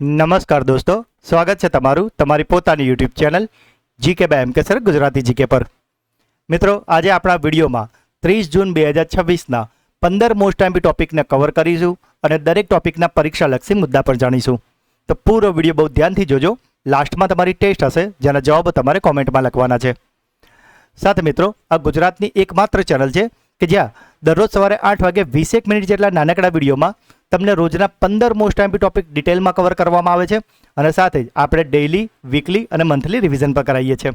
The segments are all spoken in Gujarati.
નમસ્કાર દોસ્તો, સ્વાગત છે તમારું તમારી પોતાની YouTube channel GK by M K sir Gujarati GK પર. મિત્રો, આજે આપણા વિડીયોમાં 30 જૂન 2026ના 15 મોસ્ટ આઈએમપી ટોપિકને કવર કરીશું અને દરેક ટોપિકના પરીક્ષાલક્ષી મુદ્દા પર જાણીશું. તો પૂરો વિડીયો બહુ ધ્યાનથી જોજો. લાસ્ટમાં તમારી ટેસ્ટ હશે જેના જવાબ તમારે કોમેન્ટમાં લખવાના છે. સાથે મિત્રો, આ ગુજરાતની એકમાત્ર ચેનલ છે કે જ્યાં દરરોજ સવારે 8 વાગે 20 મિનિટ જેટલા નાનકડા વિડીયોમાં તમને રોજના 15 મોસ્ટ આઈએમપી ટોપિક ડિટેલમાં કવર કરવામાં આવે છે અને સાથે જ આપણે ડેઇલી, વીકલી અને મંથલી રિવિઝન પર કરાવીએ છીએ.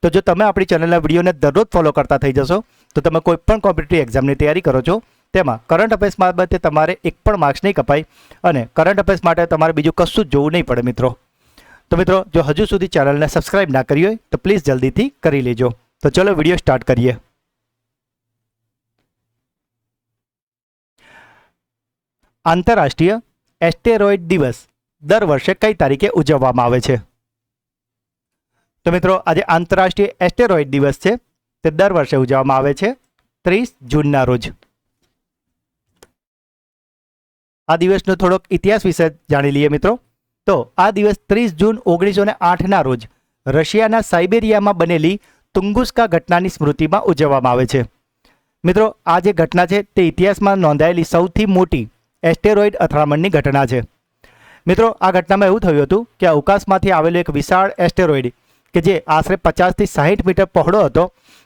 તો જો તમે આપણી ચેનલના વિડીયોને દરરોજ ફોલો કરતા થઈ જશો તો તમે કોઈ પણ કોમ્પિટિટિવ એક્ઝામની તૈયારી કરો છો તેમાં કરંટ અફેર્સ બાબતે તમારે એક પણ માર્ક્સ નહીં કપાય અને કરંટ અફેર્સ માટે તમારે બીજું કશું જ જોવું નહીં પડે મિત્રો. તો મિત્રો, જો હજુ સુધી ચેનલને સબસ્ક્રાઇબ ના કરી હોય તો પ્લીઝ જલ્દીથી કરી લેજો. તો ચલો વિડીયો સ્ટાર્ટ કરીએ. આંતરરાષ્ટ્રીય એસ્ટેરોઇડ દિવસ દર વર્ષે કઈ તારીખે ઉજવવામાં આવે છે? તો મિત્રો, આજે આંતરરાષ્ટ્રીય એસ્ટેરોઇડ દિવસ છે તે દર વર્ષે ઉજવવામાં આવે છે 30 જૂનના રોજ. આ દિવસનો થોડોક ઇતિહાસ વિશે જાણી લઈએ મિત્રો. તો આ દિવસ 30 જૂન 1908ના રોજ રશિયાના સાઇબેરિયામાં બનેલી તુંગુસ્કા ઘટનાની સ્મૃતિમાં ઉજવવામાં આવે છે. મિત્રો, આ જે ઘટના છે તે ઇતિહાસમાં નોંધાયેલી સૌથી મોટી એસ્ટેરોઇડ અથડામણની ઘટના છે. મિત્રો, આ ઘટનામાં એવું થયું હતું કે અવકાશમાંથી આવેલો એક વિશાળ એસ્ટેરોઇડ કે જે આશરે 50 થી 60 મીટર પહોળો હતો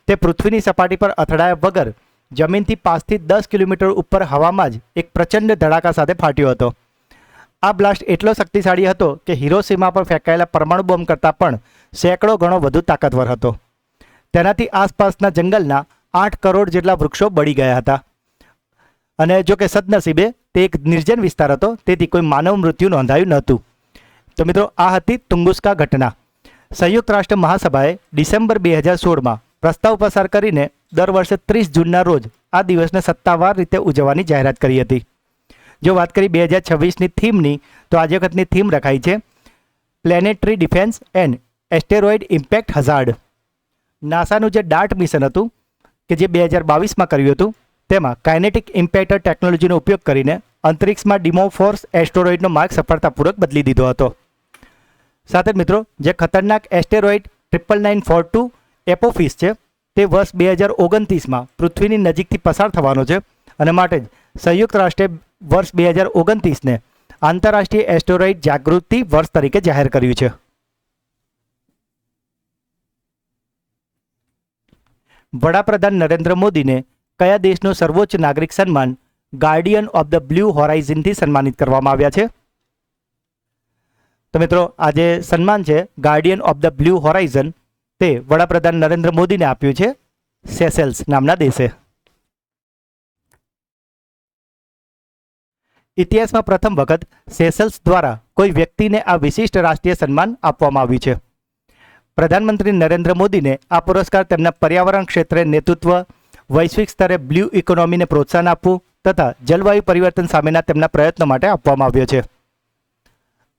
તે પૃથ્વીની સપાટી પર અથડાયા વગર જમીનથી 5 થી 10 કિલોમીટર ઉપર હવામાં જ એક પ્રચંડ ધડાકા સાથે ફાટ્યો હતો. આ બ્લાસ્ટ એટલો શક્તિશાળી હતો કે હિરોશીમા પર ફેંકાયેલા પરમાણુ બોમ્બ કરતાં પણ સેંકડો ગણો વધુ તાકાતવર હતો. તેનાથી આસપાસના જંગલના 8 કરોડ જેટલા વૃક્ષો બળી ગયા હતા અને જો કે સદનસીબે તે એક નિર્જન વિસ્તાર હતો તેથી કોઈ માનવ મૃત્યુ નોંધાયું નહોતું. તો મિત્રો, આ હતી તુંગુસ્કા ઘટના. સંયુક્ત રાષ્ટ્ર મહાસભાએ ડિસેમ્બર 2016માં પ્રસ્તાવ પસાર કરીને દર વર્ષે 30 જૂનના રોજ આ દિવસને સત્તાવાર રીતે ઉજવવાની જાહેરાત કરી હતી. જો વાત કરી 2026ની થીમની, તો આજે વખતની થીમ રખાઈ છે planetary defence and asteroid impact hazard. નાસાનું જે ડાર્ટ મિશન હતું કે જે 2022માં કર્યું હતું તેમાં કાઇનેટિક ઇમ્પેક્ટર ટેકનોલોજીનો ઉપયોગ કરીને અંતરિક્ષમાં ડિમોફોર્સ એસ્ટેરોઇડનો માર્ગ સફળતાપૂર્વક બદલી દીધો હતો. સાથે મિત્રો, જે ખતરનાક એસ્ટેરોઇડ 99942 એપોફિસ છે તે વર્ષ 2029માં પૃથ્વીની નજીકથી પસાર થવાનો છે અને માટે જ સંયુક્ત રાષ્ટ્રે વર્ષ 2029ને આંતરરાષ્ટ્રીય એસ્ટેરોઇડ જાગૃતિ વર્ષ તરીકે જાહેર કર્યું છે. વડાપ્રધાન નરેન્દ્ર મોદીને કયા દેશનું સર્વોચ્ચ નાગરિક સન્માન ગાર્ડિયન ઓફ ધ બ્લુ હોરાઇઝનથી સન્માનિત કરવામાં આવ્યા છે? તો મિત્રો, આ જે સન્માન છે Guardian of the blue Horizon તે વડાપ્રધાન નરેન્દ્ર મોદીને આપ્યું છે સેશેલ્સ નામના દેશે. ઇતિહાસમાં પ્રથમ વખત સેશેલ્સ દ્વારા કોઈ વ્યક્તિને આ વિશિષ્ટ રાષ્ટ્રીય સન્માન આપવામાં આવ્યું છે. પ્રધાનમંત્રી નરેન્દ્ર મોદીને આ પુરસ્કાર તેમના પર્યાવરણ ક્ષેત્રે નેતૃત્વ, વૈશ્વિક સ્તરે બ્લુ ઇકોનોમીને પ્રોત્સાહન આપવું તથા જલવાયુ પરિવર્તન સામેના તેમના પ્રયત્નો માટે આપવામાં આવ્યો છે.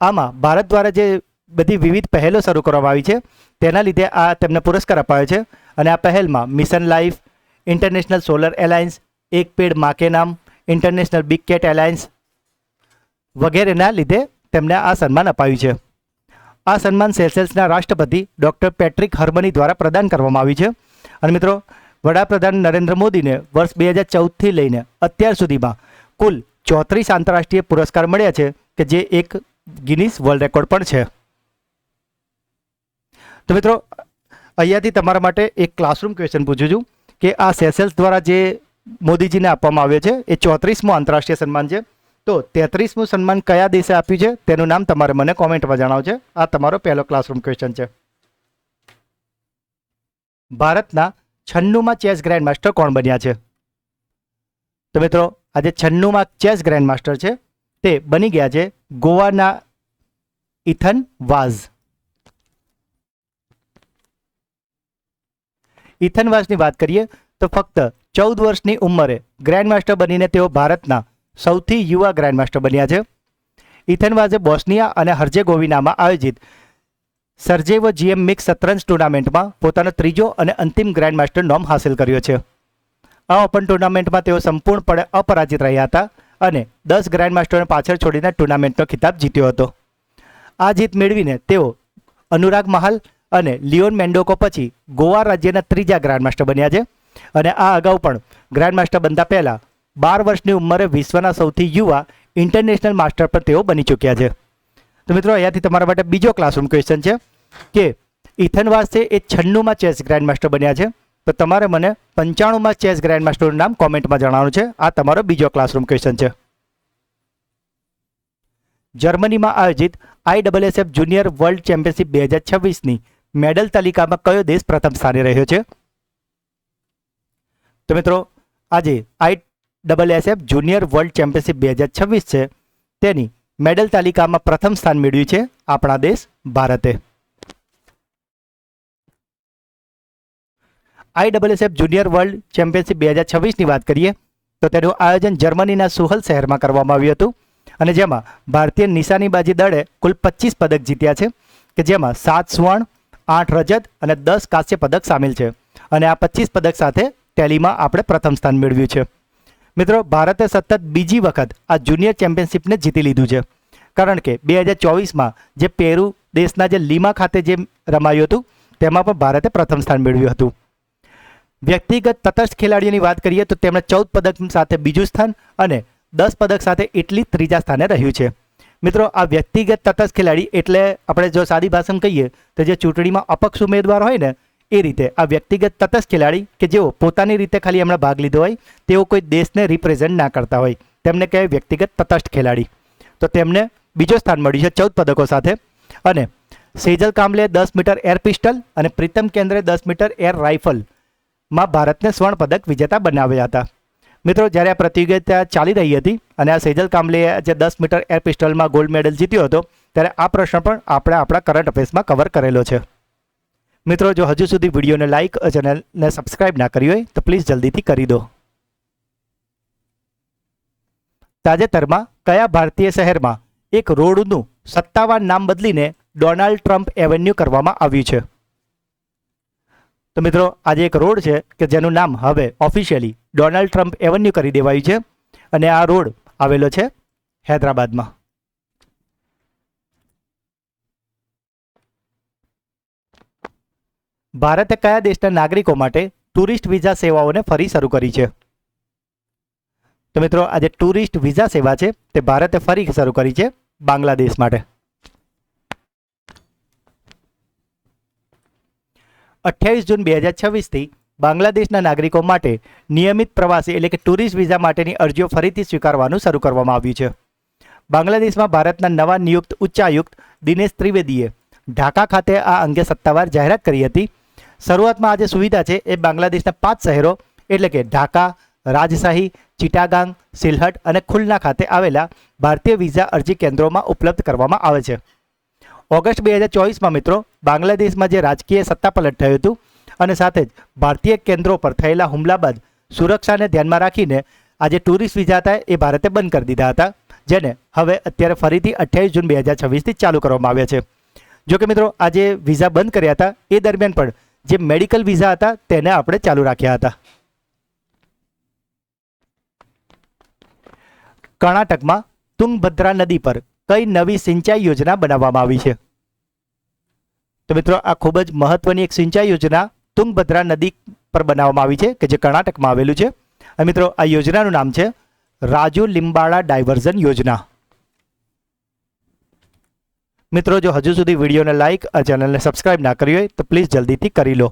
આમાં ભારત દ્વારા જે બધી વિવિધ પહેલો શરૂ કરવામાં આવી છે તેના લીધે આ તેમને પુરસ્કાર અપાયો છે અને આ પહેલમાં Mission Life, International Solar Alliance, એક પેડ માં કે નામ, ઇન્ટરનેશનલ બિગ કેટ એલાયન્સ વગેરેના લીધે તેમને આ સન્માન અપાયું છે. આ સન્માન સેશેલ્સના રાષ્ટ્રપતિ ડૉક્ટર પેટ્રિક હર્મની દ્વારા પ્રદાન કરવામાં આવ્યું છે અને મિત્રો, વડાપ્રધાન નરેન્દ્ર મોદીને વર્ષ 2014થી લઈને અત્યાર સુધીમાં કુલ 34 આંતરરાષ્ટ્રીય પુરસ્કાર મળ્યા છે કે જે એક ગિનીસ વર્લ્ડ રેકોર્ડ પણ છે. તો મિત્રો, અહીંયાથી તમારા માટે એક ક્લાસરૂમ ક્વેશ્ચન પૂછું છું કે આ સેશેલ્સ દ્વારા જે મોદીજીને આપવામાં આવ્યો છે એ 34મો આંતરરાષ્ટ્રીય સન્માન છે. તો 33મું સન્માન કયા દેશે આપ્યું છે તેનું નામ તમારે મને કોમેન્ટમાં જણાવજો. આ તમારો પહેલો ક્લાસરૂમ ક્વેશ્ચન છે. ભારતના 96માં ચેસ ગ્રાન્ડ માસ્ટર કોણ બન્યા છે? તો મિત્રો, આજે 96માં ચેસ ગ્રાન્ડ માસ્ટર છે તે બની ગયા છે ગોવાના ઇથન વાઝ. ઇથન વાઝની વાત કરીએ તો ફક્ત 14 વર્ષની ઉંમરે ગ્રાન્ડ માસ્ટર બનીને તેઓ ભારતના સૌથી યુવા ગ્રાન્ડ માસ્ટર બન્યા છે. ઇથન વાઝે બોસ્નિયા અને હર્જેગોવિનામાં આયોજિત સર્જેવો જીએમ મિક્સ શતરંજ ટુર્નામેન્ટમાં પોતાનો ત્રીજો અને અંતિમ ગ્રાન્ડ માસ્ટર નોમ હાંસલ કર્યો છે. આ ઓપન ટુર્નામેન્ટમાં તેઓ સંપૂર્ણપણે અપરાજિત રહ્યા હતા અને 10 ગ્રાન્ડ માસ્ટરોને પાછળ છોડીને ટુર્નામેન્ટનો ખિતાબ જીત્યો હતો. આ જીત મેળવીને તેઓ અનુરાગ મહાલ અને લિયોન મેન્ડોકો પછી ગોવા રાજ્યના ત્રીજા ગ્રાન્ડમાસ્ટર બન્યા છે. અને આ અગાઉ પણ ગ્રાન્ડમાસ્ટર બનતા પહેલાં 12 વર્ષની ઉંમરે વિશ્વના સૌથી યુવા ઇન્ટરનેશનલ માસ્ટર પણ તેઓ બની ચૂક્યા છે. તો મિત્રો અહીંયાથી તમારા માટે બીજો ક્લાસરૂમ ક્વેશ્ચન છે કે ઇથન વાસ છે એ 96માં ચેસ ગ્રાન્ડમાસ્ટર બન્યા છે. તો તમારે મને 95માં ચેસ ગ્રાન્ડમાસ્ટરનું નામ કોમેન્ટમાં જણાવવાનું છે. આ તમારો બીજો ક્લાસરૂમ ક્વેશ્ચન છે. જર્મનીમાં આયોજિત ISSF જુનિયર વર્લ્ડ ચેમ્પિયનશિપ 2026ની મેડલ તાલિકામાં કયો દેશ પ્રથમ સ્થાને રહ્યો છે? તો મિત્રો આજે ISSF જુનિયર વર્લ્ડ ચેમ્પિયનશિપ 2026 છે તેની મેડલ તાલિકામાં પ્રથમ સ્થાન મેળવ્યું છે આપણા દેશ ભારતે. ISSF જુનિયર વર્લ્ડ ચેમ્પિયનશિપ 2026ની વાત કરીએ તો તેનું આયોજન જર્મનીના સુહલ શહેરમાં કરવામાં આવ્યું હતું અને જેમાં ભારતીય નિશાનીબાજી દળે કુલ 25 પદક જીત્યા છે કે જેમાં 7 સુવર્ણ 8 રજત અને 10 કાંસ્ય પદક સામેલ છે. અને આ 25 પદક સાથે ટેલીમાં આપણે પ્રથમ સ્થાન મેળવ્યું છે. મિત્રો ભારતે સતત બીજી વખત આ જુનિયર ચેમ્પિયનશિપને જીતી લીધું છે કારણ કે 2024માં જે પેરુ દેશના જે લીમા ખાતે જે રમાયું હતું તેમાં પણ ભારતે પ્રથમ સ્થાન મેળવ્યું હતું. વ્યક્તિગત તટસ્થ ખેલાડીઓની વાત કરીએ તો તેમણે 14 પદક સાથે બીજું સ્થાન અને 10 પદક સાથે ઇટલી ત્રીજા સ્થાને રહ્યું છે. મિત્રો આ વ્યક્તિગત તટસ્થ ખેલાડી એટલે આપણે જો સાદી ભાષામાં કહીએ તો જે ચૂંટણીમાં અપક્ષ ઉમેદવાર હોય ને એ રીતે આ વ્યક્તિગત તટસ્થ ખેલાડી કે જેઓ પોતાની રીતે ખાલી એમણે ભાગ લીધો હોય તેઓ કોઈ દેશને રિપ્રેઝેન્ટ ના કરતા હોય તેમને કહેવાય વ્યક્તિગત તટસ્થ ખેલાડી. તો તેમને બીજો સ્થાન મળ્યું છે 14 પદકો સાથે. અને સેજલ કામલે 10 મીટર એર પિસ્ટલ અને પ્રીતમ કેન્દ્રે 10 મીટર એર રાઇફલમાં ભારતને સ્વર્ણ પદક વિજેતા બનાવ્યા હતા. મિત્રો જ્યારે આ પ્રતિયોગિતા ચાલી રહી હતી અને આ સેજલ કામલેએ જે 10 મીટર એર પિસ્ટલમાં ગોલ્ડ મેડલ જીત્યો હતો ત્યારે આ પ્રશ્ન પણ આપણે આપણા કરંટ અફેર્સમાં કવર કરેલો છે. મિત્રો જો હજુ સુધી વિડીયોને લાઇક ચેનલને સબસ્ક્રાઇબ ના કરી હોય તો પ્લીઝ જલ્દીથી કરી દો. તાજેતરમાં કયા ભારતીય શહેરમાં એક રોડનું સત્તાવાર નામ બદલીને ડોનાલ્ડ ટ્રમ્પ એવન્યુ કરવામાં આવ્યું છે? તો મિત્રો આજે એક રોડ છે કે જેનું નામ હવે ઓફિશિયલી ડોનાલ્ડ ટ્રમ્પ એવન્યુ કરી દેવાયું છે અને આ રોડ આવેલો છે હૈદરાબાદમાં. ભારતે કયા દેશના નાગરિકો માટે ટુરિસ્ટ વિઝા સેવાઓને ફરી શરૂ કરી છે? તો મિત્રો આજે ટુરિસ્ટ વિઝા સેવા છે તે ભારતે ફરી શરૂ કરી છે બાંગ્લાદેશ માટે. 28 જૂન 2026થી બાંગ્લાદેશના નાગરિકો માટે નિયમિત પ્રવાસી એટલે કે ટુરિસ્ટ વિઝા માટેની અરજીઓ ફરીથી સ્વીકારવાનું શરૂ કરવામાં આવ્યું છે. બાંગ્લાદેશમાં ભારતના નવા નિયુક્ત ઉચ્ચાયુક્ત દિનેશ ત્રિવેદીએ ઢાકા ખાતે આ અંગે સત્તાવાર જાહેરાત કરી હતી. શરૂઆતમાં આ જે સુવિધા છે એ બાંગ્લાદેશના 5 શહેરો એટલે કે ઢાકા, રાજશાહી, ચિટાગાંગ, સિલહટ અને ખુલના ખાતે આવેલા ભારતીય વિઝા અરજી કેન્દ્રોમાં ઉપલબ્ધ કરવામાં આવે છે. ઓગસ્ટ 2024માં મિત્રો બાંગ્લાદેશમાં જે રાજકીય સત્તાપલટ થયું હતું અને સાથે જ ભારતીય કેન્દ્રો પર થયેલા હુમલા બાદ સુરક્ષાને ધ્યાનમાં રાખીને આજે ટુરિસ્ટ વિઝા હતા એ ભારતે બંધ કરી દીધા હતા, જેને હવે અત્યારે ફરીથી 28 જૂન 2026થી ચાલુ કરવામાં આવ્યા છે. જો કે મિત્રો આજે વિઝા બંધ કર્યા હતા એ દરમિયાન પણ જે મેડિકલ વિઝા હતા તેને આપણે ચાલુ રાખ્યા હતા. કર્ણાટકમાં તુંગભદ્રા નદી પર કઈ નવી સિંચાઈ યોજના બનાવવામાં આવી છે? તો મિત્રો આ ખૂબ જ મહત્વની એક સિંચાઈ યોજના તુંગભદ્રા નદી પર બનાવવામાં આવી છે કે જે કર્ણાટકમાં આવેલું છે. અને મિત્રો આ યોજનાનું નામ છે રાજુ લિંબાળા ડાયવર્ઝન યોજના. મિત્રો જો હજુ સુધી વિડીયોને લાઇક અને ચેનલને સબસ્ક્રાઇબ ના કરી હોય તો પ્લીઝ જલ્દીથી કરી લો.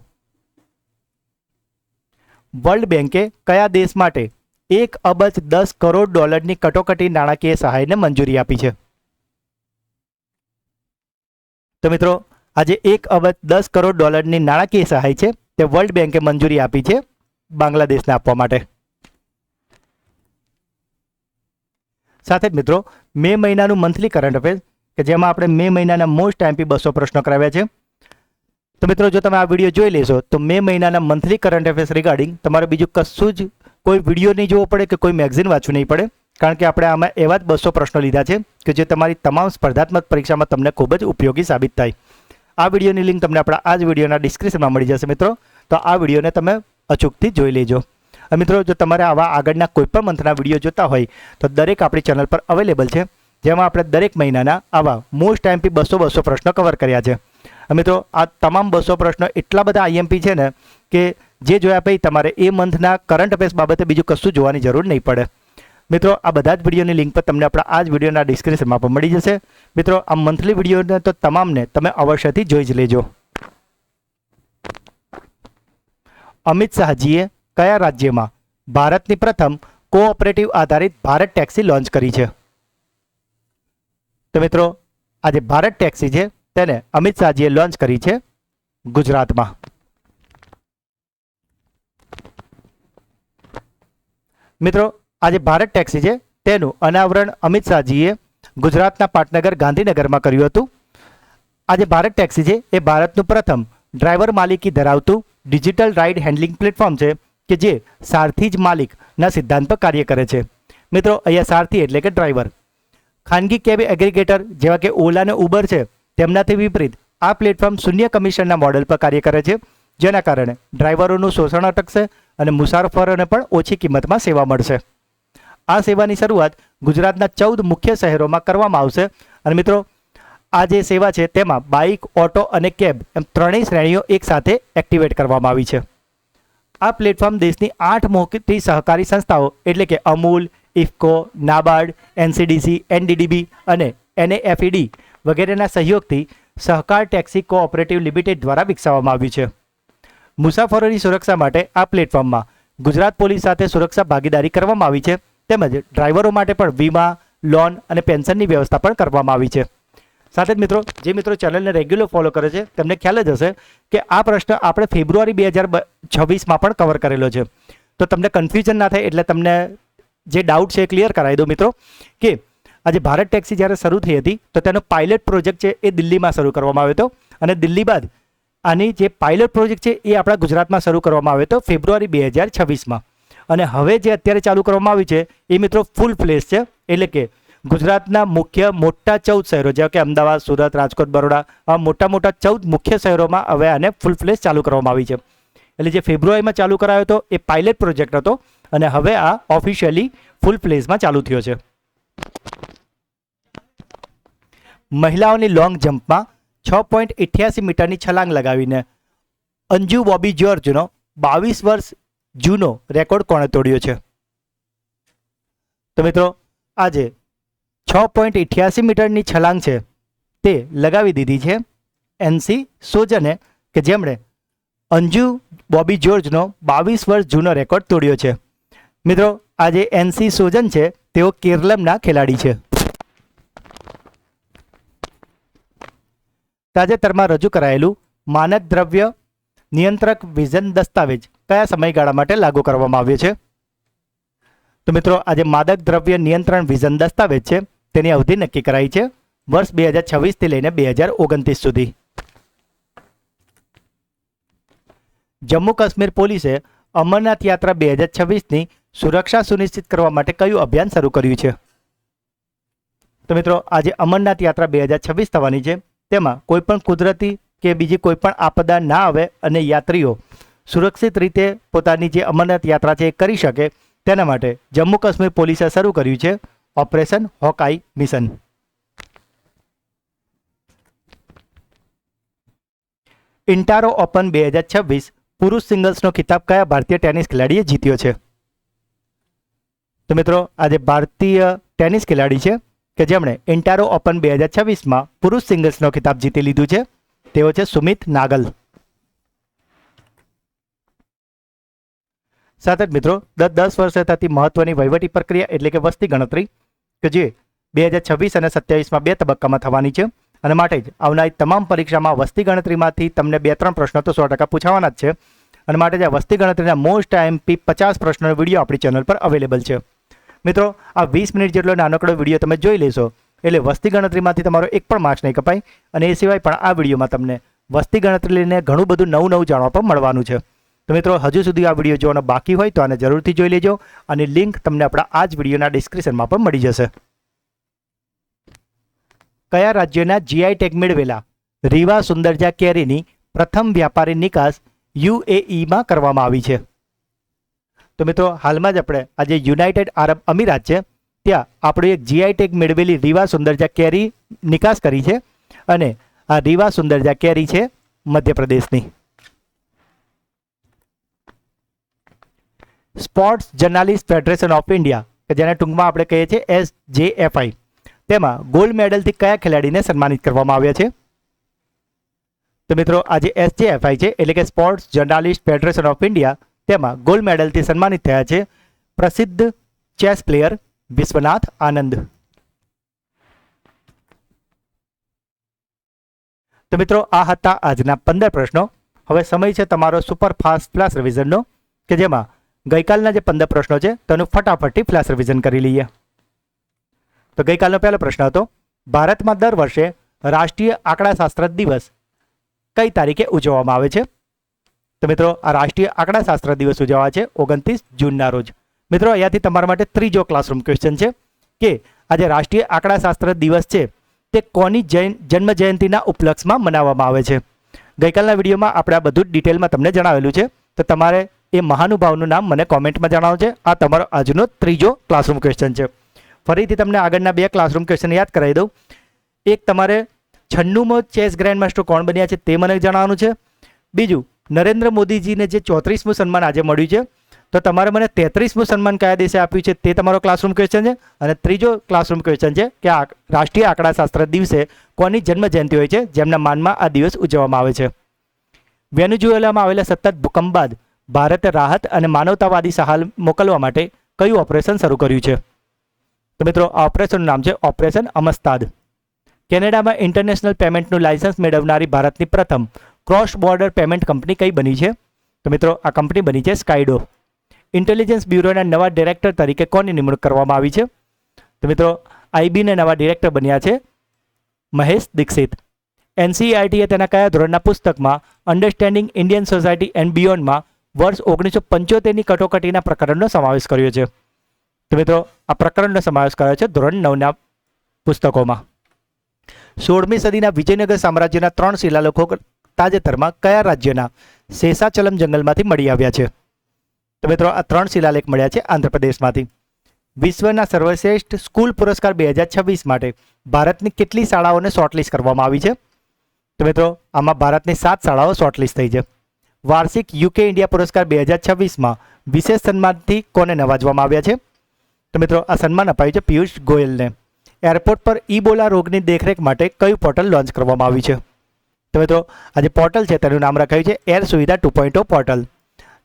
વર્લ્ડ બેન્કે કયા દેશ માટે 1 અબજ 10 કરોડ ડોલરની કટોકટી નાણાકીય સહાયને મંજૂરી આપી છે? તો મિત્રો આજે 1 અબજ 10 કરોડ ડોલરની નાણાકીય સહાય છે તે વર્લ્ડ બેન્કે મંજૂરી આપી છે બાંગ્લાદેશને આપવા માટે. સાથે જ મિત્રો મે મહિનાનું મંથલી કરંટ અફેર્સ કે જેમાં આપણે મે મહિનાના મોસ્ટ MP 200 પ્રશ્નો કરાવ્યા છે. તો મિત્રો જો તમે આ વિડીયો જોઈ લેશો તો મે મહિનાના મંથલી કરંટ અફેર્સ રિગાર્ડિંગ તમારે બીજું કશું જ કોઈ વિડીયો નહીં જોવો પડે કે કોઈ મેગઝીન વાંચવું નહીં પડે, કારણ કે આપણે આમાં એવા જ 200 પ્રશ્નો લીધા છે કે જે તમારી તમામ સ્પર્ધાત્મક પરીક્ષામાં તમને ખૂબ જ ઉપયોગી સાબિત થાય. આ વિડીયોની લિંક તમને આપણા આ જ વિડીયોના ડિસ્ક્રિપ્શનમાં મળી જશે મિત્રો, તો આ વિડીયોને તમે અચૂકથી જોઈ લેજો. અને મિત્રો જો તમારે આવા આગળના કોઈ પણ મંથના વિડીયો જોતા હોય તો દરેક આપણી ચેનલ પર અવેલેબલ છે, જેમાં આપણે દરેક મહિનાના આવા મોસ્ટ આઈએમપી 200 પ્રશ્નો કવર કર્યા છે. મિત્રો આ તમામ 200 પ્રશ્નો એટલા બધા આઈએમપી છે ને કે જે જોયા પછી તમારે એ મંથના કરંટ અફેર્સ બાબતે બીજું કશું જોવાની જરૂર નહીં પડે. મિત્રો આ બધા જ વિડીયોની લિંક પર તમને આપણા આ જ વિડીયોના ડિસ્ક્રિપ્શનમાં પણ મળી જશે. મિત્રો આ મંથલી વિડીયોને તો તમામને તમે અવશ્યથી જોઈ જ લેજો. અમિત શાહજીએ કયા રાજ્યમાં ભારતની પ્રથમ કોઓપરેટિવ આધારિત ભારત ટેક્સી લોન્ચ કરી છે? તો મિત્રો આ જે ભારત ટેક્સી છે તેને અમિત શાહજીએ લોન્ચ કરી છે ગુજરાતમાં. મિત્રો આ જે ભારત ટેક્સી છે તેનું અનાવરણ અમિત શાહજીએ ગુજરાતના પાટનગર ગાંધીનગરમાં કર્યું હતું. આ જે ભારત ટેક્સી છે એ ભારતનું પ્રથમ ડ્રાઈવર માલિકી ધરાવતું ડિજિટલ રાઇડ હેન્ડલિંગ પ્લેટફોર્મ છે કે જે સારથી જ માલિકના સિદ્ધાંત પર કાર્ય કરે છે. મિત્રો અહીંયા સારથી એટલે કે ડ્રાઈવર. ખાનગી કેબ એગ્રીગેટર જેવા કે ઓલા અને ઉબર છે તેમનાથી વિપરીત આ પ્લેટફોર્મ શૂન્ય કમિશનના મોડેલ પર કાર્ય કરે છે, જેના કારણે ડ્રાઈવરોનું શોષણ અટકશે અને મુસાફરોને પણ ઓછી કિંમતમાં સેવા મળશે. આ સેવાની શરૂઆત ગુજરાતના 14 મુખ્ય શહેરોમાં કરવામાં આવશે. અને મિત્રો આ જે સેવા છે તેમાં બાઇક, ઓટો અને કેબ એમ ત્રણેય શ્રેણીઓ એકસાથે એક્ટિવેટ કરવામાં આવી છે. આ પ્લેટફોર્મ દેશની 8 મોટી સહકારી સંસ્થાઓ એટલે કે અમૂલ, ઇફકો, નાબાર્ડ, એનસીડીસી, એનડીડીબી અને એનએફઈડી વગેરેના સહયોગથી સહકાર ટેક્સી કોઓપરેટિવ લિમિટેડ દ્વારા વિકસાવવામાં આવ્યું છે. મુસાફરોની સુરક્ષા માટે આ પ્લેટફોર્મમાં ગુજરાત પોલીસ સાથે સુરક્ષા ભાગીદારી કરવામાં આવી છે, તેમજ ડ્રાઈવરો માટે પણ વીમા, લોન અને પેન્શનની વ્યવસ્થા પણ કરવામાં આવી છે. સાથે જ મિત્રો જે મિત્રો ચેનલને રેગ્યુલર ફોલો કરે છે તેમને ખ્યાલ જ હશે કે આ પ્રશ્ન આપણે ફેબ્રુઆરી 2026માં પણ કવર કરેલો છે. તો તમને કન્ફ્યુઝન ના થાય એટલે તમને જે ડાઉટ છે એ ક્લિયર કરાવી દો મિત્રો કે આજે ભારત ટેક્સી જ્યારે શરૂ થઈ હતી તો તેનો પાયલટ પ્રોજેક્ટ છે એ દિલ્હીમાં શરૂ કરવામાં આવ્યો હતો, અને દિલ્હી બાદ આની જે પાયલટ પ્રોજેક્ટ છે એ આપણા ગુજરાતમાં શરૂ કરવામાં આવ્યો હતો ફેબ્રુઆરી 2026માં. અને હવે જે અત્યારે ચાલુ કરવામાં આવ્યું છે એ મિત્રો ફૂલ ફ્લેશ છે, એટલે કે ગુજરાતના મુખ્ય મોટા 14 શહેરો જેવા કે અમદાવાદ, સુરત, રાજકોટ, બરોડા આ મોટા 14 મુખ્ય શહેરોમાં હવે આને ફૂલ ફ્લેશ ચાલુ કરવામાં આવી છે. એટલે જે ફેબ્રુઆરીમાં ચાલુ કરાયો હતો એ પાયલટ પ્રોજેક્ટ હતો અને હવે આ ઓફિશિયલી ફૂલ ફ્લેશમાં ચાલુ થયો છે. મહિલાઓની લોંગ જમ્પમાં 6.88 મીટરની છલાંગ લગાવીને અંજુ બોબી જ્યોર્જનો 22 વર્ષ જૂનો રેકોર્ડ કોણે તોડ્યો છે? તો મિત્રો આજે 6.88 મીટરની છલાંગ છે તે લગાવી દીધી છે એનસી સોજને, કે જેમણે અંજુ બોબી જ્યોર્જનો 22 વર્ષ જૂનો રેકોર્ડ તોડ્યો છે. મિત્રો આજે એનસી સોજન છે તેઓ કેરળના ખેલાડી છે. તાજેતરમાં રજૂ કરાયેલું માનક દ્રવ્ય નિયંત્રક વિઝન દસ્તાવેજ કયા સમયગાળા માટે લાગુ કરવામાં આવ્યો છે? તો મિત્રો આજે માદક દ્રવ્ય નિયંત્રણ વિઝન દસ્તાવેજ છે તેની અવધિ નક્કી કરાઈ છે વર્ષ 2026 થી લઈને 2029 સુધી. જમ્મુ કાશ્મીર પોલીસે અમરનાથ યાત્રા 2026ની સુરક્ષા સુનિશ્ચિત કરવા માટે કયું અભિયાન શરૂ કર્યું છે? તો મિત્રો આજે અમરનાથ યાત્રા 2026 થવાની છે, તેમાં કોઈપણ કુદરતી કે બીજી કોઈપણ આપદા ના આવે અને યાત્રીઓ સુરક્ષિત રીતે પોતાની જે અમરનાથ યાત્રા છે એ કરી શકે તેના માટે જમ્મુ કાશ્મીર પોલીસે શરૂ કર્યું છે ઓપરેશન હોકાઈ મિશન. ઇન્ટારો ઓપન 2026 પુરુષ સિંગલ્સનો ખિતાબ કયા ભારતીય ટેનિસ ખેલાડીએ જીત્યો છે? તો મિત્રો આજે ભારતીય ટેનિસ ખેલાડી છે કે જેમણે ઇન્ટારો ઓપન 2026માં પુરુષ સિંગલ્સનો ખિતાબ જીતી લીધું છે, તેઓ છે સુમિત નાગલ. સાથે જ મિત્રો 10 વર્ષે થતી મહત્વની વહીવટી પ્રક્રિયા એટલે કે વસ્તી ગણતરી કે જે 2026 અને 27માં 2 તબક્કામાં થવાની છે, અને માટે જ આવનારી તમામ પરીક્ષામાં વસ્તી ગણતરીમાંથી તમને 2-3 પ્રશ્નો તો 100% પૂછાવાના જ છે. અને માટે જ આ વસ્તી ગણતરીના મોસ્ટ આઈએમપી 50 પ્રશ્નોનો વિડીયો આપણી ચેનલ પર અવેલેબલ છે. મિત્રો આ 20 મિનિટ જેટલો નાનકડો વિડીયો તમે જોઈ લેશો એટલે વસ્તી ગણતરીમાંથી તમારો એક પણ માર્ક્સ નહીં કપાય, અને એ સિવાય પણ આ વિડીયોમાં તમને વસ્તી ગણતરી લઈને ઘણું બધું નવું જાણવા પણ મળવાનું છે. તો મિત્રો હજુ સુધી આ વિડીયો જોવાનો બાકી હોય તો આને જરૂરથી જોઈ લેજો, અને લિંક તમને આપણા આ જ વિડીયોના ડિસ્ક્રિપ્શનમાં પણ મળી જશે. કયા રાજ્યના જીઆઈ ટેગ મેળવેલા રીવા સુંદરજા કેરીની પ્રથમ વ્યાપારી નિકાસ યુએઈમાં કરવામાં આવી છે? તો મિત્રો હાલમાં જ આપણે આજે યુનાઇટેડ આરબ અમીરાત છે ત્યાં આપણું એક જીઆઈ ટેગ મેળવેલી રીવા સુંદરજા કેરી નિકાસ કરી છે અને આ રીવા સુંદરજા કેરી છે મધ્યપ્રદેશની. Sports journalist federation of India કે જેને ટૂંકમાં આપણે કહીએ છીએ SJFI, તેમાં ગોલ્ડ મેડલથી કયા ખેલાડીને સન્માનિત કરવામાં આવ્યા છે? તો મિત્રો આજે SJFI છે એટલે કે sports journalist federation of India, તેમાં ગોલ્ડ મેડલથી સન્માનિત થયા છે પ્રસિદ્ધ ચેસ પ્લેયર વિશ્વનાથ આનંદ. તો મિત્રો આ હતા આજના 15 પ્રશ્નો. હવે સમય છે તમારો સુપર ફાસ્ટ ફ્લેશ રિવિઝનનો કે જેમાં ગઈકાલના જે 15 પ્રશ્નો છે તેનું ફટાફટથી ફ્લેશ રિવિઝન કરી લઈએ. તો ગઈકાલનો પહેલો પ્રશ્ન હતો, ભારતમાં દર વર્ષે રાષ્ટ્રીય આંકડાશાસ્ત્ર દિવસ કઈ તારીખે ઉજવવામાં આવે છે? તો મિત્રો આ રાષ્ટ્રીય આંકડાશાસ્ત્ર દિવસ ઉજવવા છે 29 જૂનના રોજ. મિત્રો અહીંયાથી તમારા માટે ત્રીજો ક્લાસરૂમ ક્વેશ્ચન છે કે આજે રાષ્ટ્રીય આંકડાશાસ્ત્ર દિવસ છે તે કોની જન્મ જયંતિના ઉપલક્ષમાં મનાવવામાં આવે છે? ગઈકાલના વિડીયોમાં આપણે આ બધું જ ડિટેલમાં તમને જણાવેલું છે, તો તમારે એ મહાનુભાવનું નામ મને કોમેન્ટમાં જણાવવું છે. આ તમારો આજનો ત્રીજો ક્લાસરૂમ ક્વેશ્ચન છે. ફરીથી તમને આગળના 2 ક્લાસરૂમ ક્વેશ્ચન યાદ કરાવી દઉં. એક તમારે 96મો ચેસ ગ્રેન્ડ માસ્ટર કોણ બન્યા છે તે મને જણાવવાનું છે. બીજું, નરેન્દ્ર મોદીજીને જે 34મું સન્માન આજે મળ્યું છે તો તમારે મને 33મું સન્માન કયા દેશે આપ્યું છે તે તમારો ક્લાસરૂમ ક્વેશ્ચન છે. અને ત્રીજો ક્લાસરૂમ ક્વેશ્ચન છે કે આ રાષ્ટ્રીય આંકડાશાસ્ત્ર દિવસે કોની જન્મ જયંતિ હોય છે જેમના માનમાં આ દિવસ ઉજવવામાં આવે છે? વેનેઝુએલામાં આવેલા સતત ભૂકંપ બાદ ભારતે રાહત અને માનવતાવાદી સહાય મોકલવા માટે કયું ઓપરેશન શરૂ કર્યું છે? તો મિત્રો આ ઓપરેશનનું નામ છે ઓપરેશન અમસ્તાદ. કેનેડામાં ઇન્ટરનેશનલ પેમેન્ટનું લાયસન્સ મેળવનારી ભારતની પ્રથમ ક્રોસ બોર્ડર પેમેન્ટ કંપની કઈ બની છે? તો મિત્રો આ કંપની બની છે સ્કાયડો. ઇન્ટેલિજન્સ બ્યુરોના નવા ડિરેક્ટર તરીકે કોની નિમણૂક કરવામાં આવી છે? તો મિત્રો આઈબીના નવા ડિરેક્ટર બન્યા છે મહેશ દીક્ષિત. NCERTએ તેના કયા ધોરણના પુસ્તકમાં અન્ડરસ્ટેન્ડિંગ ઇન્ડિયન સોસાયટી એન્ડ બિયોન્ડમાં વર્ષ 1975ની કટોકટીના પ્રકરણનો સમાવેશ કર્યો છે? તો મિત્રો આ પ્રકરણનો સમાવેશ કર્યો છે ધોરણ 9ના પુસ્તકોમાં. 16મી સદીના વિજયનગર સામ્રાજ્યના 3 શિલાલેખો તાજેતરમાં કયા રાજ્યના શેષાચલમ જંગલમાંથી મળી આવ્યા છે? તો મિત્રો આ 3 શિલાલેખ મળ્યા છે આંધ્રપ્રદેશમાંથી. વિશ્વના સર્વશ્રેષ્ઠ સ્કૂલ પુરસ્કાર 2026 માટે ભારતની કેટલી શાળાઓને શોર્ટલિસ્ટ કરવામાં આવી છે? તો મિત્રો આમાં ભારતની 7 શાળાઓ શોર્ટલિસ્ટ થઈ છે. વાર્ષિક UK ઇન્ડિયા પુરસ્કાર 2026માં વિશેષ સન્માનથી કોને નવાજવામાં આવ્યા છે? તો મિત્રો આ સન્માન અપાયું છે પિયુષ ગોયલને. એરપોર્ટ પર ઇબોલા રોગની દેખરેખ માટે કયું પોર્ટલ લોન્ચ કરવામાં આવ્યું છે? તો મિત્રો આ જે પોર્ટલ છે તેનું નામ રખાયું છે એર સુવિધા 2.0 પોર્ટલ.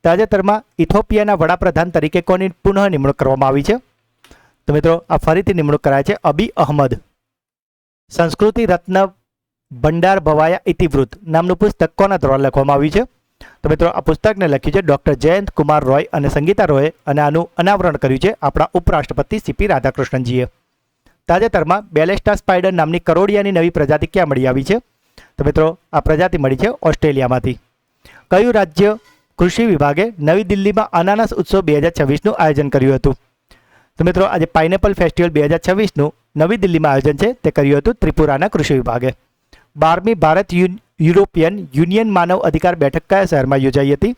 તાજેતરમાં ઇથોપિયાના વડાપ્રધાન તરીકે કોની પુનઃ નિમણૂક કરવામાં આવી છે? તો મિત્રો આ ફરીથી નિમણૂક કરાય છે અબી અહમદ. સંસ્કૃતિ રત્ન ભંડાર ભવાયા ઇતિવૃત્ત નામનું પુસ્તક કોના દ્વારા લખવામાં આવ્યું છે? તો મિત્રો આ પુસ્તકને લખ્યું છે ડૉક્ટર જયંત કુમાર રોય અને સંગીતા રોય અને આનું અનાવરણ કર્યું છે આપણા ઉપરાષ્ટ્રપતિ CP રાધાકૃષ્ણનજીએ. તાજેતરમાં બેલેસ્ટા સ્પાઈડર નામની કરોડિયાની નવી પ્રજાતિ ક્યાં મળી આવી છે? તો મિત્રો આ પ્રજાતિ મળી છે ઓસ્ટ્રેલિયામાંથી. કયું રાજ્ય કૃષિ વિભાગે નવી દિલ્હીમાં અનાનસ ઉત્સવ 2026નું આયોજન કર્યું હતું? તો મિત્રો આજે પાઇનેપલ ફેસ્ટિવલ 2026નું નવી દિલ્હીમાં આયોજન છે તે કર્યું હતું ત્રિપુરાના કૃષિ વિભાગે. 12મી ભારત યુરોપિયન યુનિયન માનવ અધિકાર બેઠક કયા શહેરમાં યોજાઈ હતી?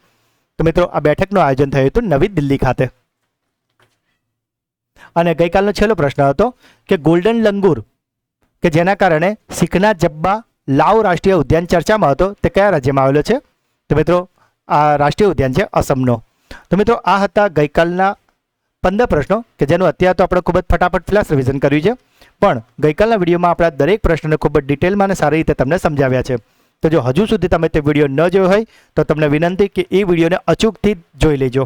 તો મિત્રો આ બેઠકનું આયોજન થયું હતું નવી દિલ્હી ખાતે. અને ગઈકાલનો છેલ્લો પ્રશ્ન હતો કે ગોલ્ડન લંગૂર કે જેના કારણે શીખના જબ્બા લાવ રાષ્ટ્રીય ઉદ્યાન ચર્ચામાં હતો તે કયા રાજ્યમાં આવેલો છે? તો મિત્રો આ રાષ્ટ્રીય ઉદ્યાન છે અસમનો. તો મિત્રો આ હતા ગઈકાલના 15 પ્રશ્નો કે જેનું અત્યારે તો આપણે ખૂબ જ ફટાફટ ફ્લેશ રિવિઝન કર્યું છે, પણ ગઈકાલના વિડીયોમાં આપણા દરેક પ્રશ્નને ખૂબ જ ડિટેલમાં અને સારી રીતે તમને સમજાવ્યા છે. તો જો હજુ સુધી તમે તે વિડીયો ન જોયો હોય તો તમને વિનંતી કે એ વિડીયોને અચૂકથી જોઈ લેજો.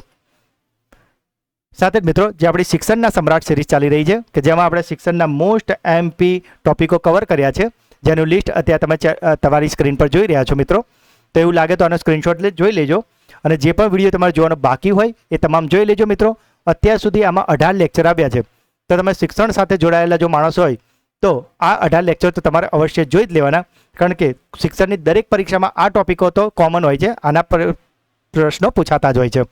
સાથે જ મિત્રો જે આપણી શિક્ષણના સમ્રાટ સિરીઝ ચાલી રહી છે કે જેમાં આપણે શિક્ષણના મોસ્ટ MP ટોપિકો કવર કર્યા છે જેનું લિસ્ટ અત્યારે તમે તમારી સ્ક્રીન પર જોઈ રહ્યા છો મિત્રો. તો એવું લાગે તો આનો સ્ક્રીનશોટ જોઈ લેજો અને જે પણ વિડીયો તમારે જોવાનો બાકી હોય એ તમામ જોઈ લેજો મિત્રો. અત્યાર સુધી આમાં 18 લેક્ચર આવ્યા છે, તો તમે શિક્ષણ સાથે જોડાયેલા જો માણસ હોય તો આ 18 લેક્ચર તો તમારે અવશ્ય જોઈ જ લેવાના, કારણ કે શિક્ષણની દરેક પરીક્ષામાં આ ટોપિકો તો કોમન હોય છે, આના પર પ્રશ્નો પૂછાતા જ હોય છે.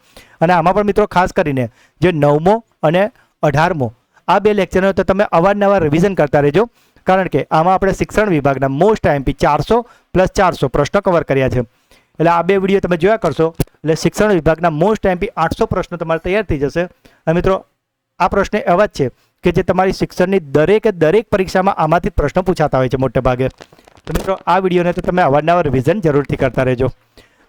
અને આમાં પણ મિત્રો ખાસ કરીને જે 9મો અને 18મો આ 2 લેક્ચરનો તો તમે અવારનવાર રિવિઝન કરતા રહેજો, કારણ કે આમાં આપણે શિક્ષણ વિભાગના મોસ્ટ MP 400 + 400 પ્રશ્નો કવર કર્યા છે. એટલે આ 2 વિડીયો તમે જોયા કરશો એટલે શિક્ષણ વિભાગના મોસ્ટ MP 800 પ્રશ્નો તમારે તૈયાર થઈ જશે. અને મિત્રો આ પ્રશ્ન એવા જ છે કે જે તમારી શિક્ષણની દરેક પરીક્ષામાં આમાંથી પ્રશ્નો પૂછાતા હોય છે મોટે ભાગે. તો મિત્રો આ વિડીયોને તો તમે અવારનવાર રિવિઝન જરૂરથી કરતા રહેજો.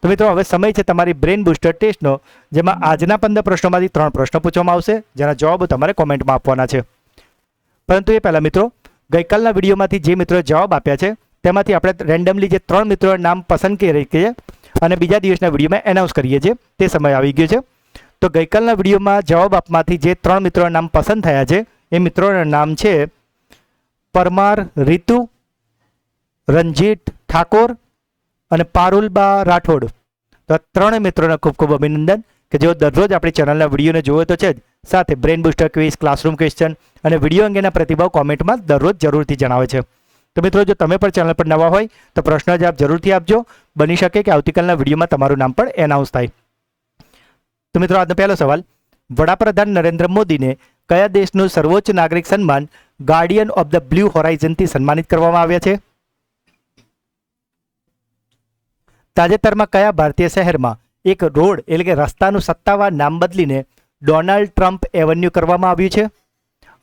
તો મિત્રો હવે સમય છે તમારી બ્રેન બૂસ્ટર ટેસ્ટનો, જેમાં આજના 15 પ્રશ્નોમાંથી 3 પ્રશ્નો પૂછવામાં આવશે, જેના જવાબો તમારે કોમેન્ટમાં આપવાના છે. પરંતુ એ પહેલાં મિત્રો, ગઈકાલના વિડીયોમાંથી જે મિત્રોએ જવાબ આપ્યા છે તેમાંથી આપણે રેન્ડમલી જે 3 મિત્રોના નામ પસંદ કરી છીએ અને બીજા દિવસના વિડીયોમાં એનાઉન્સ કરીએ છીએ. તે સમય આવી ગયો છે. તો ગઈકાલના વિડીયોમાં જવાબ આપવાથી જે 3 મિત્રોના નામ પસંદ થયા છે એ મિત્રોના નામ છે પરમાર રીતુ, રંજીત ઠાકોર અને પારુલબા રાઠોડ. તો આ 3 મિત્રોને ખૂબ ખૂબ અભિનંદન કે જેઓ દરરોજ આપણી ચેનલના વિડીયોને જોવે તો છે જ, સાથે brain booster quiz, classroom question અને વિડીયો અંગેના પ્રતિભાવ કોમેન્ટમાં દરરોજ જરૂરથી જણાવે છે. તો મિત્રો, જો તમે પણ ચેનલ પર નવા હોય તો પ્રશ્ન જવાબ જરૂરથી આપજો. બની શકે કે આવતીકાલના વિડીયોમાં તમારું નામ પણ એનાઉન્સ થાય. તો મિત્રો, આજનો પહેલો સવાલ: વડાપ્રધાન નરેન્દ્ર મોદીને કયા દેશનું સર્વોચ્ચ નાગરિક સન્માન ગાર્ડિયન ઓફ ધ બ્લુ હોરાઇઝનથી સન્માનિત કરવામાં આવ્યા છે? તાજેતરમાં કયા ભારતીય શહેરમાં એક રોડ એટલે કે રસ્તાનું સત્તાવાર નામ બદલીને ડોનાલ્ડ ટ્રમ્પ એવન્યુ કરવામાં આવ્યું છે?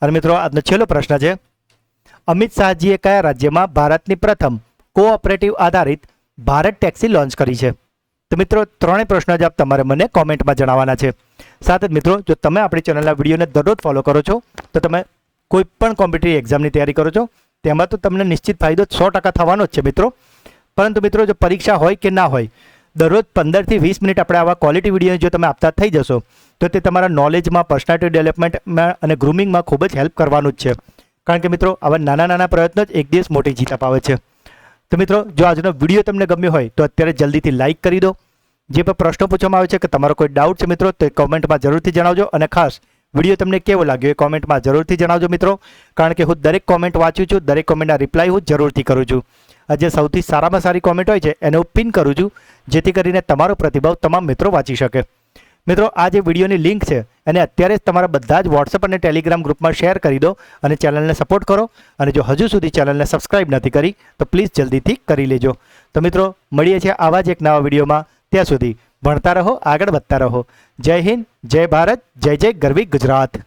અને મિત્રો, આજનો છેલ્લો પ્રશ્ન છે: અમિત શાહજીએ કયા રાજ્યમાં ભારતની પ્રથમ કોઓપરેટિવ આધારિત ભારત ટેક્સી લોન્ચ કરી છે? તો મિત્રો, 3 પ્રશ્નો જવાબ તમારે મને કોમેન્ટમાં જણાવવાના છે. સાથે જ મિત્રો, જો તમે આપણી ચેનલના વિડીયોને દરરોજ ફોલો કરો છો તો તમે કોઈ પણ કોમ્પિટિટિવ એક્ઝામની તૈયારી કરો છો તેમાં તો તમને નિશ્ચિત ફાયદો 100% થવાનો જ છે મિત્રો. પરંતુ મિત્રો, જો પરીક્ષા હોય કે ના હોય, દરરોજ 15 થી 20 મિનિટ આપણે આવા ક્વોલિટી વિડીયો જો તમે આપતા થઈ જશો તો તે તમારા નોલેજમાં, પર્સનાલિટી ડેવલપમેન્ટમાં અને ગ્રૂમિંગમાં ખૂબ જ હેલ્પ કરવાનું જ છે. કારણ કે મિત્રો, આવા નાના પ્રયત્નો જ એક દિવસ મોટી જીત અપાવે છે. તો મિત્રો, જો આજનો વિડીયો તમને ગમ્યો હોય તો અત્યારે જલ્દીથી લાઇક કરી દો. જે પણ પ્રશ્નો પૂછવામાં આવે છે કે તમારો કોઈ ડાઉટ છે મિત્રો, તો કોમેન્ટમાં જરૂરથી જણાવજો. અને ખાસ વિડીયો તમને કેવો લાગ્યો એ કોમેન્ટમાં જરૂરથી જણાવજો મિત્રો. કારણ કે હું દરેક કોમેન્ટ વાંચું છું, દરેક કોમેન્ટના રિપ્લાય હું જરૂરથી કરું છું. જે સૌથી સારામાં સારી કોમેન્ટ હોય છે એને હું પિન કરું છું, જેથી કરીને તમારો પ્રતિભાવ તમામ મિત્રો વાંચી શકે. મિત્રો, આ જે વિડીયોની લિંક છે એને અત્યારે જ તમારા બધા જ વોટ્સઅપ અને ટેલિગ્રામ ગ્રુપમાં શેર કરી દો અને ચેનલને સપોર્ટ કરો. અને જો હજુ સુધી ચેનલને સબસ્ક્રાઇબ નથી કરી તો પ્લીઝ જલ્દીથી કરી લેજો. તો મિત્રો, મળીએ છીએ આવા જ એક નવા વિડીયોમાં. ત્યાં સુધી ભણતા રહો, આગળ વધતા રહો. જય હિન્દ, જય ભારત, જય જય ગરવી ગુજરાત.